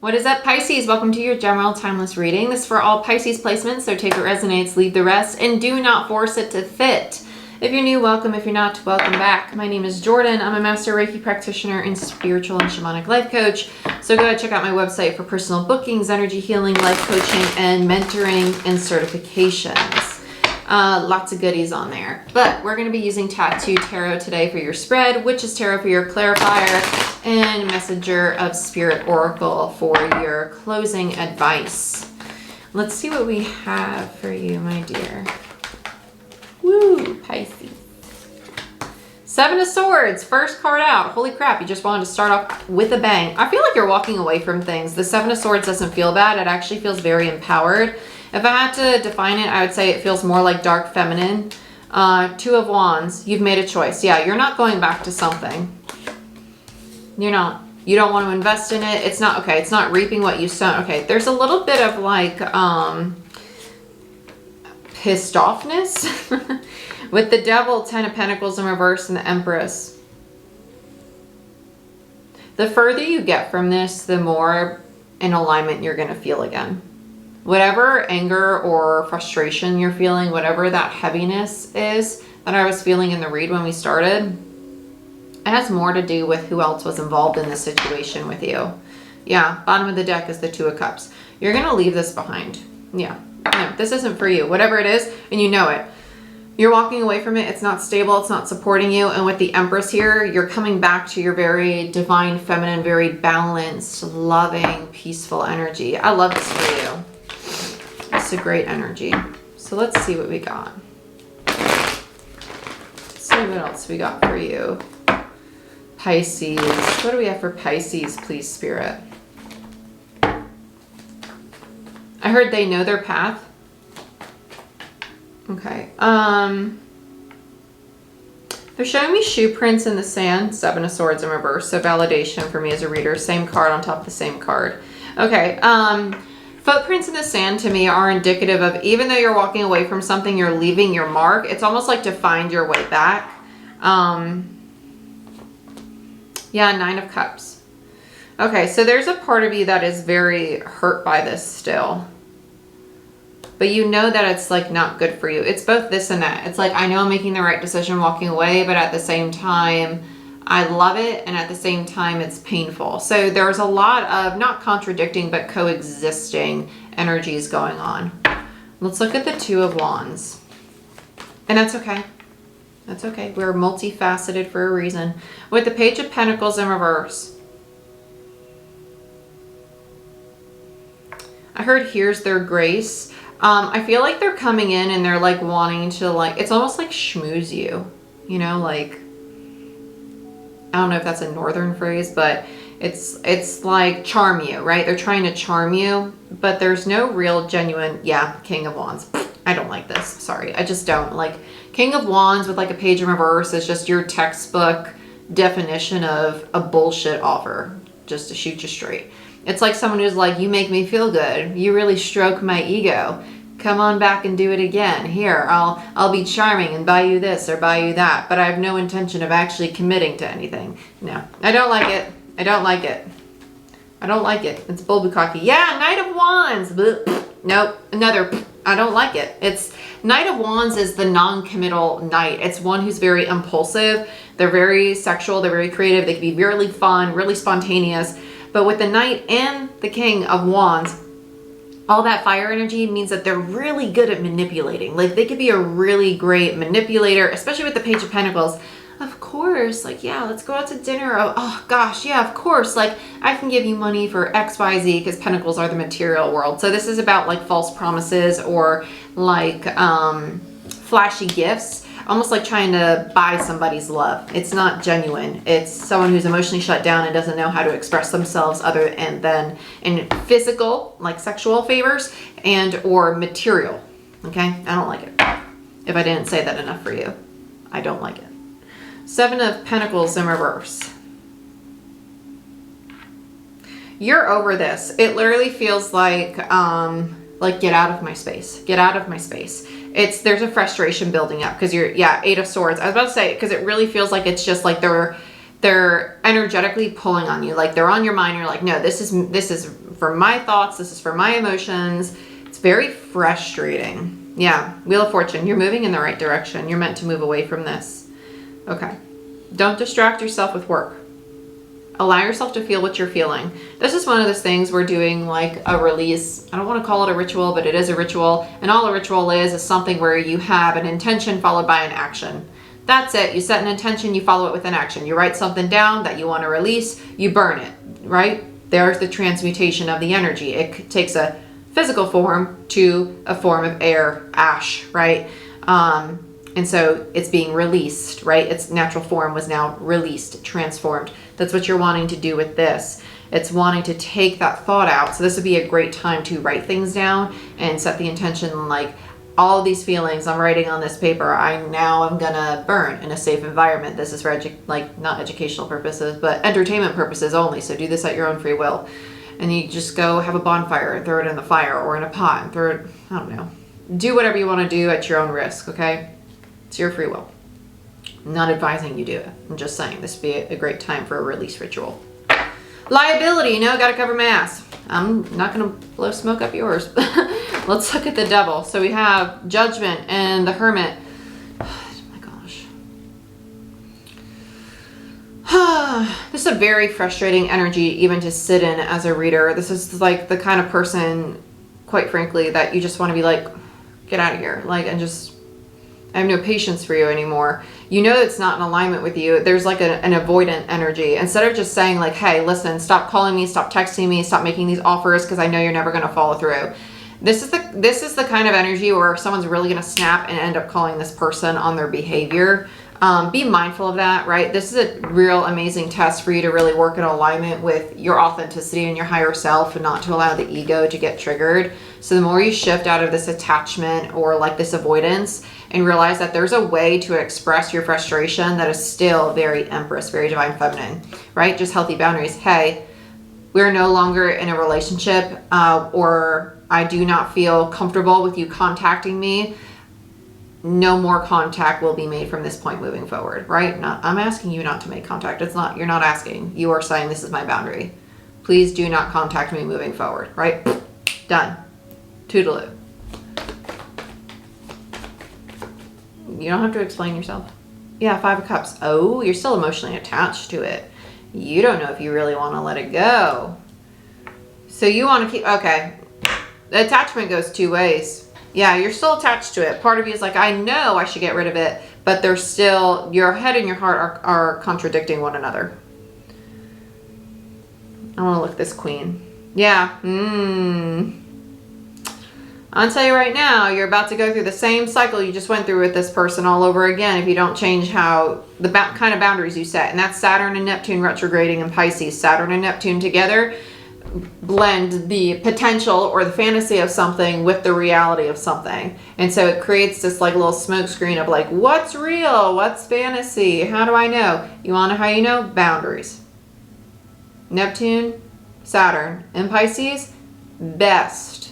What is up, Pisces? Welcome to your general timeless reading. This is for all Pisces placements, so take what resonates, leave the rest, and do not force it to fit. If you're new, welcome. If you're not, welcome back. My name is Jordyn. I'm a master Reiki practitioner and spiritual and shamanic life coach. So go ahead and check out my website for personal bookings, energy healing, life coaching, and mentoring and certifications. Lots of goodies on there. But we're going to be using Tattoo Tarot today for your spread, Witch's Tarot for your clarifier, and Messenger of Spirit Oracle for your closing advice. Let's see what we have for you, my dear. Woo, Pisces. Seven of Swords, first card out. Holy crap, you just wanted to start off with a bang. I feel like you're walking away from things. The Seven of Swords doesn't feel bad. It actually feels very empowered. If I had to define it, I would say it feels more like dark feminine. Two of Wands, you've made a choice. Yeah, you're not going back to something. You're not. You don't want to invest in it. It's not, okay, it's not reaping what you sown. Okay, there's a little bit of like pissed offness with the Devil, Ten of Pentacles in reverse, and the Empress. The further you get from this, the more in alignment you're going to feel again. Whatever anger or frustration you're feeling, whatever that heaviness is that I was feeling in the read when we started, it has more to do with who else was involved in this situation with you. Yeah, bottom of the deck is the Two of Cups. You're going to leave this behind. Yeah, no, this isn't for you. Whatever it is, and you know it. You're walking away from it. It's not stable. It's not supporting you. And with the Empress here, you're coming back to your very divine, feminine, very balanced, loving, peaceful energy. I love this for you. It's a great energy. So let's see what we got. Let's see what else we got for you. Pisces. What do we have for Pisces, please, Spirit? I heard they know their path. Okay. They're showing me shoe prints in the sand. Seven of Swords in reverse. So validation for me as a reader. Same card on top of the same card. Okay. Footprints in the sand to me are indicative of, even though you're walking away from something, you're leaving your mark. It's almost like to find your way back. Yeah, Nine of Cups. Okay, so there's a part of you that is very hurt by this still. But you know that it's like not good for you. It's both this and that. It's like, I know I'm making the right decision walking away, but at the same time, I love it, and at the same time, it's painful. So there's a lot of not contradicting, but coexisting energies going on. Let's look at the Two of Wands. And that's okay. That's okay. We're multifaceted for a reason. With the Page of Pentacles in reverse. I heard here's their grace. I feel like they're coming in and they're like wanting to like, it's almost like schmooze you. You know, like, I don't know if that's a northern phrase, but it's like charm you, right? They're trying to charm you, but there's no real genuine, yeah, King of Wands. I don't like this. Sorry. I just don't. Like, King of Wands with like a page in reverse is just your textbook definition of a bullshit offer, just to shoot you straight. It's like someone who's like, you make me feel good. You really stroke my ego. Come on back and do it again. Here, I'll be charming and buy you this or buy you that, but I have no intention of actually committing to anything. No, I don't like it. I don't like it. I don't like it. It's bullbuckaki. Yeah, Knight of Wands. Nope, another. I don't like it. It's Knight of Wands is the non-committal knight. It's one who's very impulsive. They're very sexual. They're very creative. They can be really fun, really spontaneous. But with the Knight and the King of Wands, all that fire energy means that they're really good at manipulating. Like, they could be a really great manipulator, especially with the Page of Pentacles. Of course, like, yeah, let's go out to dinner. Oh gosh, yeah, of course. Like, I can give you money for X, Y, Z, because Pentacles are the material world. So this is about like false promises or like flashy gifts, almost like trying to buy somebody's love. It's not genuine. It's someone who's emotionally shut down and doesn't know how to express themselves other than in physical, like sexual favors, and or material. Okay, I don't like it. If I didn't say that enough for you, I don't like it. Seven of Pentacles in reverse. You're over this. It literally feels like get out of my space. Get out of my space. There's a frustration building up because you're, yeah, Eight of Swords. I was about to say, because it really feels like it's just like They're energetically pulling on you. Like they're on your mind. You're like, no, this is for my thoughts. This is for my emotions. It's very frustrating. Yeah. Wheel of Fortune. You're moving in the right direction. You're meant to move away from this. Okay. Don't distract yourself with work. Allow yourself to feel what you're feeling. This is one of those things we're doing like a release. I don't want to call it a ritual, but it is a ritual. And all a ritual is something where you have an intention followed by an action. That's it. You set an intention, you follow it with an action. You write something down that you want to release, you burn it, right? There's the transmutation of the energy. It takes a physical form to a form of air, ash, right? And so it's being released, right? Its natural form was now released, transformed. That's what you're wanting to do with this. It's wanting to take that thought out. So this would be a great time to write things down and set the intention, like, all these feelings I'm writing on this paper, I'm gonna burn in a safe environment. This is for not educational purposes, but entertainment purposes only. So do this at your own free will. And you just go have a bonfire and throw it in the fire or in a pot and throw it, I don't know. Do whatever you want to do at your own risk, okay? It's your free will. I'm not advising you do it. I'm just saying this would be a great time for a release ritual. Liability, gotta cover my ass. I'm not gonna blow smoke up yours. Let's look at the devil. So we have Judgment and the Hermit. Oh my gosh. This is a very frustrating energy even to sit in as a reader. This is like the kind of person, quite frankly, that you just want to be like, get out of here. I have no patience for you anymore. You know it's not in alignment with you. There's like an avoidant energy. Instead of just saying like, hey, listen, stop calling me, stop texting me, stop making these offers because I know you're never going to follow through. This is the kind of energy where someone's really going to snap and end up calling this person on their behavior. Be mindful of that, right? This is a real amazing test for you to really work in alignment with your authenticity and your higher self and not to allow the ego to get triggered. So the more you shift out of this attachment or like this avoidance and realize that there's a way to express your frustration that is still very Empress, very Divine Feminine, right? Just healthy boundaries. Hey, we're no longer in a relationship or I do not feel comfortable with you contacting me. No more contact will be made from this point moving forward, right? I'm asking you not to make contact. You're not asking. You are saying this is my boundary. Please do not contact me moving forward, right? Done. Toodaloo. You don't have to explain yourself. Yeah, 5 of Cups. Oh, you're still emotionally attached to it. You don't know if you really want to let it go. So you want to keep, okay. The attachment goes 2 ways. Yeah, you're still attached to it. Part of you is like, I know I should get rid of it, but they're still, your head and your heart are contradicting one another. I want to look at this Queen. Yeah. I'll tell you right now, you're about to go through the same cycle you just went through with this person all over again if you don't change how the kind of boundaries you set. And that's Saturn and Neptune retrograding in Pisces. Saturn and Neptune together blend the potential or the fantasy of something with the reality of something. And so it creates this like little smoke screen of like, what's real? What's fantasy? How do I know? You want to know how you know? Boundaries. Neptune, Saturn, and Pisces, best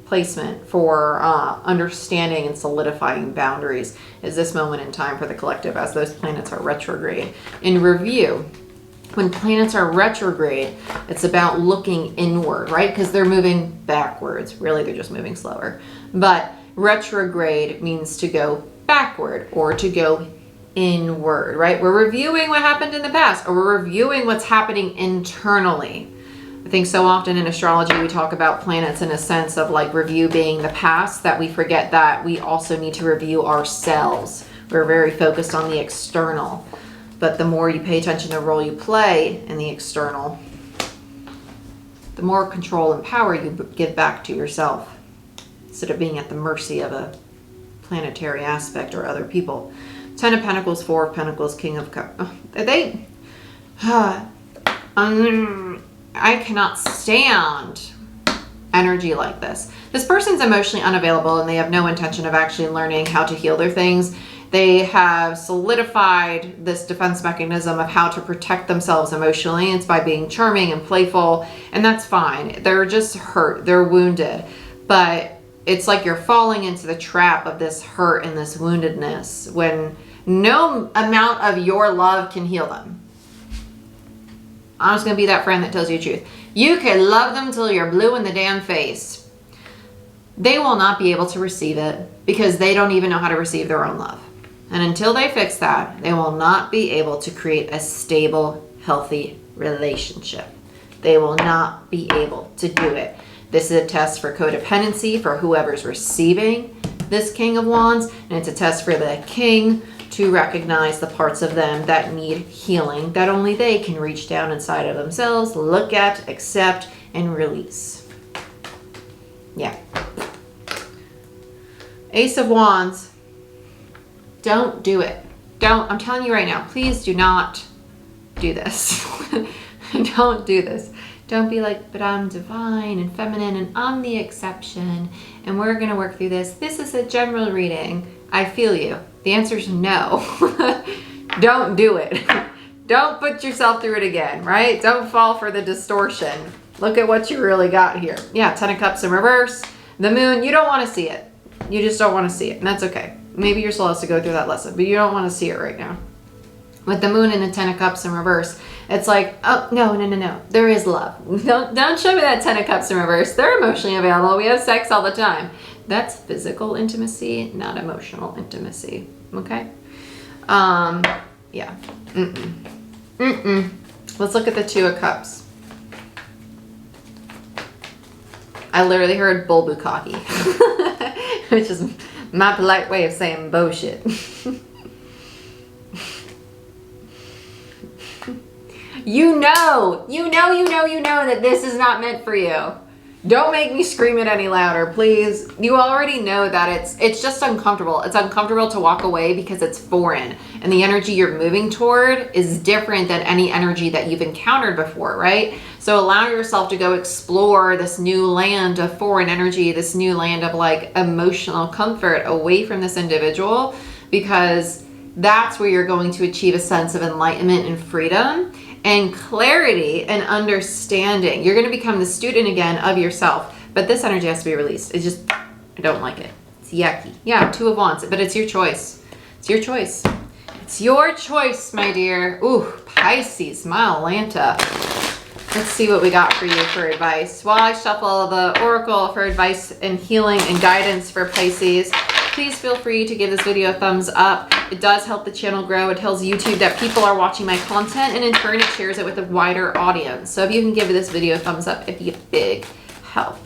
placement for understanding and solidifying boundaries is this moment in time for the collective as those planets are retrograde. In review, when planets are retrograde, it's about looking inward, right? Because they're moving backwards. Really, they're just moving slower. But retrograde means to go backward or to go inward, right? We're reviewing what happened in the past, or we're reviewing what's happening internally. I think so often in astrology we talk about planets in a sense of like review being the past, that we forget that we also need to review ourselves. We're very focused on the external. But the more you pay attention to the role you play in the external, the more control and power you give back to yourself instead of being at the mercy of a planetary aspect or other people. 10 of Pentacles, 4 of Pentacles, King of Cups. I cannot stand energy like this. This person's emotionally unavailable and they have no intention of actually learning how to heal their things. They have solidified this defense mechanism of how to protect themselves emotionally. It's by being charming and playful, and that's fine. They're just hurt. They're wounded. But it's like you're falling into the trap of this hurt and this woundedness when No amount of your love can heal them. I'm just going to be that friend that tells you the truth. You can love them till you're blue in the damn face. They will not be able to receive it because they don't even know how to receive their own love. And until they fix that, they will not be able to create a stable, healthy relationship. They will not be able to do it. This is a test for codependency for whoever's receiving this King of Wands, and it's a test for the King to recognize the parts of them that need healing, that only they can reach down inside of themselves, look at, accept, and release. Yeah. Ace of Wands. Don't do it. Don't. I'm telling you right now, please do not do this. Don't do this. Don't be like, but I'm divine and feminine and I'm the exception and we're going to work through this. This is a general reading. I feel you. The answer is no. Don't do it. Don't put yourself through it again, right? Don't fall for the distortion. Look at what you really got here. Yeah, 10 of Cups in reverse. The moon, you don't want to see it. You just don't want to see it, and that's okay. Maybe your soul has to go through that lesson, but you don't want to see it right now. With the moon and the 10 of Cups in reverse, it's like, oh, no. There is love. Don't show me that 10 of Cups in reverse. They're emotionally available. We have sex all the time. That's physical intimacy, not emotional intimacy. Okay? Yeah. Let's look at the 2 of Cups. I literally heard bulbukaki, which is my polite way of saying bullshit. You know that this is not meant for you. Don't make me scream it any louder, please. You already know that it's just uncomfortable. It's uncomfortable to walk away because it's foreign. And the energy you're moving toward is different than any energy that you've encountered before, right? So allow yourself to go explore this new land of foreign energy, this new land of like emotional comfort away from this individual, because that's where you're going to achieve a sense of enlightenment and freedom and clarity and understanding. You're going to become the student again of yourself, but this energy has to be released. It's just, I don't like it. It's yucky. Yeah, 2 of Wands, but it's your choice. It's your choice. It's your choice, my dear. Ooh, Pisces, my Atlanta. Let's see what we got for you for advice. While I shuffle the Oracle for advice and healing and guidance for Pisces, please feel free to give this video a thumbs up. It does help the channel grow. It tells YouTube that people are watching my content, and in turn it shares it with a wider audience. So if you can give this video a thumbs up, it'd be a big help.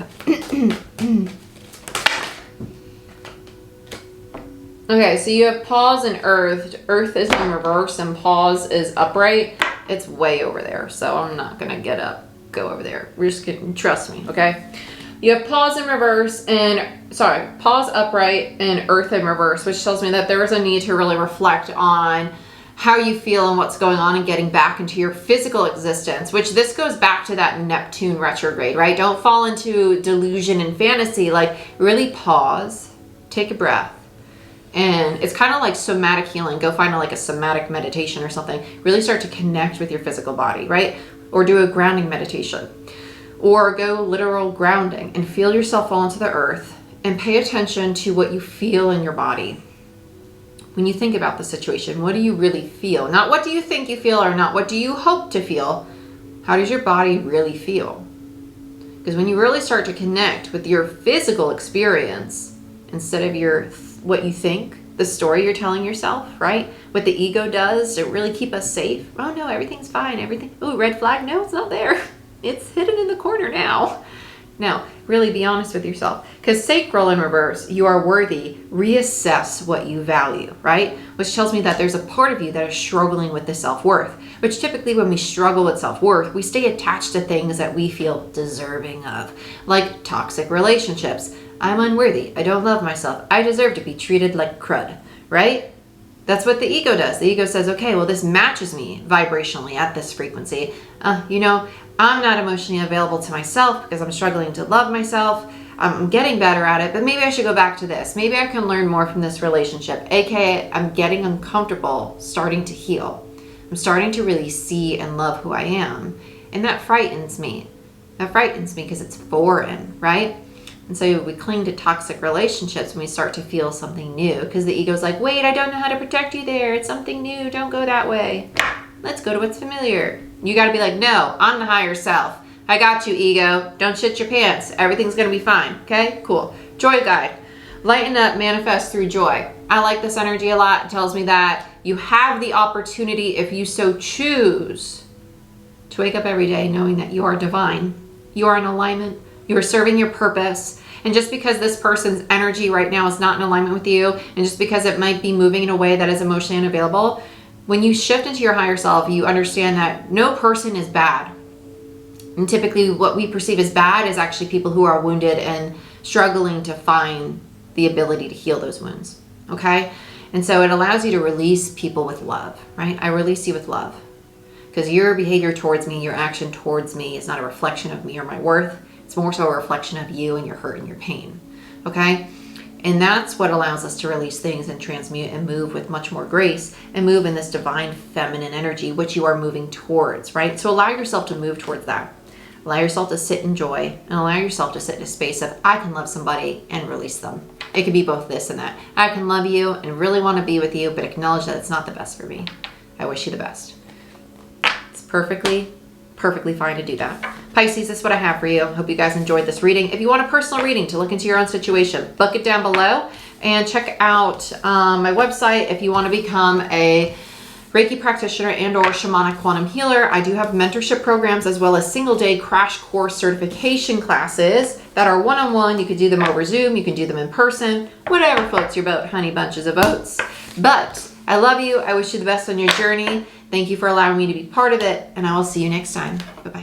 Okay, so you have pause and earth. Earth is in reverse and pause is upright. It's way over there, so I'm not gonna get up, go over there. We're just gonna, trust me, okay? You have pause in reverse and, pause upright and earth in reverse, which tells me that there is a need to really reflect on how you feel and what's going on and getting back into your physical existence, which this goes back to that Neptune retrograde, right? Don't fall into delusion and fantasy. Like, really pause, take a breath. And it's kind of like somatic healing. Go find like a somatic meditation or something. Really start to connect with your physical body, right? Or do a grounding meditation. Or go literal grounding and feel yourself fall into the earth and pay attention to what you feel in your body. When you think about the situation, what do you really feel? Not what do you think you feel, or not what do you hope to feel. How does your body really feel? Because when you really start to connect with your physical experience instead of your what you think, the story you're telling yourself, right? What the ego does to really keep us safe. Oh no, everything's fine, everything. Oh, red flag, no, it's not there. It's hidden in the corner now. Now, really be honest with yourself. Because sacral in reverse, you are worthy. Reassess what you value, right? Which tells me that there's a part of you that is struggling with the self-worth. Which typically when we struggle with self-worth, we stay attached to things that we feel deserving of. Like toxic relationships. I'm unworthy. I don't love myself. I deserve to be treated like crud, right? That's what the ego does. The ego says, okay, well, this matches me vibrationally at this frequency. I'm not emotionally available to myself because I'm struggling to love myself. I'm getting better at it, but maybe I should go back to this. Maybe I can learn more from this relationship. AKA, I'm getting uncomfortable, starting to heal. I'm starting to really see and love who I am. And that frightens me. That frightens me because it's foreign, right? And so we cling to toxic relationships when we start to feel something new, because the ego's like, wait, I don't know how to protect you there. It's something new. Don't go that way. Let's go to what's familiar. You got to be like, no, I'm the higher self. I got you, ego. Don't shit your pants. Everything's going to be fine. Okay, cool. Joy guide. Lighten up, manifest through joy. I like this energy a lot. It tells me that you have the opportunity, if you so choose, to wake up every day knowing that you are divine. You are in alignment. You are serving your purpose. And just because this person's energy right now is not in alignment with you, and just because it might be moving in a way that is emotionally unavailable, when you shift into your higher self, you understand that no person is bad. And typically what we perceive as bad is actually people who are wounded and struggling to find the ability to heal those wounds. Okay? And so it allows you to release people with love, right? I release you with love. Because your behavior towards me, your action towards me is not a reflection of me or my worth. It's more so a reflection of you and your hurt and your pain. Okay? And that's what allows us to release things and transmute and move with much more grace and move in this divine feminine energy, which you are moving towards, right? So allow yourself to move towards that. Allow yourself to sit in joy and allow yourself to sit in a space of, I can love somebody and release them. It could be both this and that. I can love you and really want to be with you, but acknowledge that it's not the best for me. I wish you the best. It's perfectly fine to do that. Pisces, this is what I have for you. Hope you guys enjoyed this reading. If you want a personal reading to look into your own situation, book it down below and check out my website if you want to become a Reiki practitioner and or shamanic quantum healer. I do have mentorship programs as well as single day crash course certification classes that are one-on-one. You could do them over Zoom. You can do them in person. Whatever floats your boat, honey bunches of oats. But I love you. I wish you the best on your journey. Thank you for allowing me to be part of it. And I will see you next time. Bye-bye.